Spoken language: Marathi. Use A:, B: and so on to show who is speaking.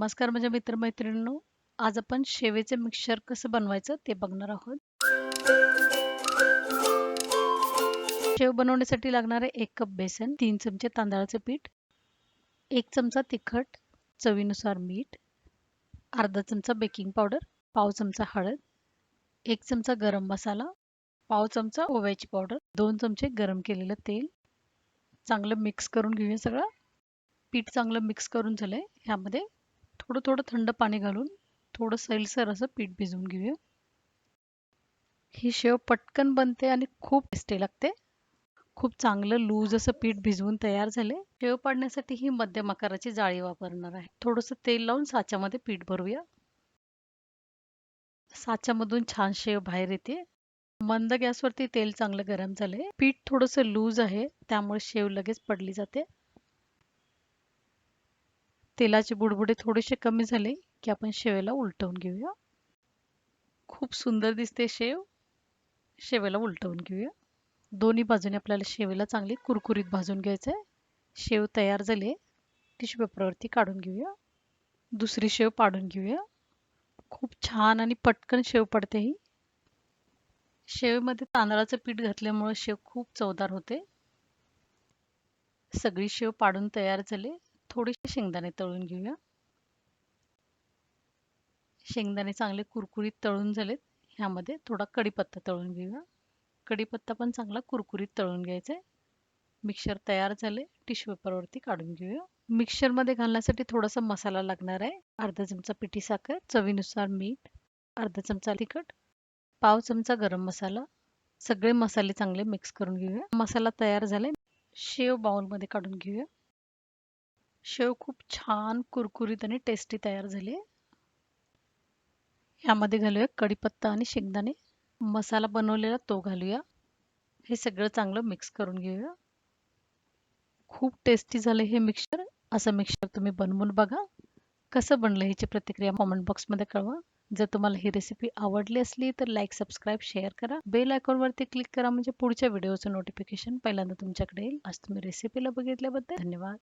A: नमस्कार माझ्या मित्रमैत्रिणींनो. आज आपण शेवेचे मिक्सचर कसं बनवायचं ते बघणार आहोत. शेव बनवण्यासाठी लागणारे 1 कप बेसन, 3 चमचे तांदळाचे पीठ, 1 चमचा तिखट, चवीनुसार मीठ, अर्धा चमचा बेकिंग पावडर, पाव चमचा हळद, 1 चमचा गरम मसाला, पाव चमचा ओव्याची पावडर, 2 चमचे गरम केलेलं तेल. चांगलं मिक्स करून घेऊया सगळं. पीठ चांगलं मिक्स करून झालंय. ह्यामध्ये थोडं थोडं थंड पाणी घालून थोडं सैलसर असं पीठ भिजवून घेऊया. ही शेव पटकन बनते आणि खूप टेस्टी लागते. खूप चांगलं लूज असं पीठ भिजवून तयार झाले. शेव पाडण्यासाठी ही मध्यम आकाराची जाळी वापरणार आहे. थोडंसं तेल लावून साच्यामध्ये पीठ भरूया. साच्यामधून छान शेव बाहेर येते. मंद गॅसवरती तेल चांगलं गरम झाले. पीठ थोडंसं लूज आहे, त्यामुळे शेव लगेच पडली जाते. तेलाचे बुडबुडे थोडेसे कमी झाले की आपण शेवेला उलटवून घेऊया. खूप सुंदर दिसते शेव. शेवेला उलटवून घेऊया. दोन्ही बाजूने आपल्याला शेवेला चांगली कुरकुरीत भाजून घ्यायचं आहे. शेव तयार झाली. टिश्यू पेपरवरती काढून घेऊया. दुसरी शेव पाडून घेऊया. खूप छान आणि पटकन शेव पडते ही. शेवमध्ये तांदळाचं पीठ घातल्यामुळे शेव खूप चवदार होते. सगळी शेव पाडून तयार झाले. थोडेसे शेंगदाणे तळून घेऊया. शेंगदाणे चांगले कुरकुरीत तळून झालेत. ह्यामध्ये थोडा कढीपत्ता तळून घेऊया. कढीपत्ता पण चांगला कुरकुरीत तळून घ्यायचा आहे. मिक्सर तयार झाले. टिश्यू पेपरवरती काढून घेऊया. मिक्सरमध्ये घालण्यासाठी थोडासा मसाला लागणार आहे. अर्धा चमचा पिठी साखर, चवीनुसार मीठ, अर्धा चमचा तिखट, पाव चमचा गरम मसाला. सगळे मसाले चांगले मिक्स करून घेऊया. मसाला तयार झाले. शेव बाउलमध्ये काढून घेऊया. शेव खूप छान कुरकुरीत आणि टेस्टी तयार झाली. ह्यामध्ये घालूया कढीपत्ता आणि शेंगदाणे. मसाला बनवलेला तो घालूया. हे सगळं चांगलं मिक्स करून घेऊया. खूप टेस्टी झालं हे मिक्सचर. असं मिक्सचर तुम्ही बनवून बघा. कसं बनलं ह्याची प्रतिक्रिया कमेंट बॉक्समध्ये कळवा. जर तुम्हाला ही रेसिपी आवडली असली तर लाईक, सबस्क्राईब, शेअर करा. बेल आयकॉनवरती क्लिक करा म्हणजे पुढच्या व्हिडिओचं नोटिफिकेशन पहिल्यांदा तुमच्याकडे येईल. आज तुम्ही रेसिपीला बघितल्याबद्दल धन्यवाद.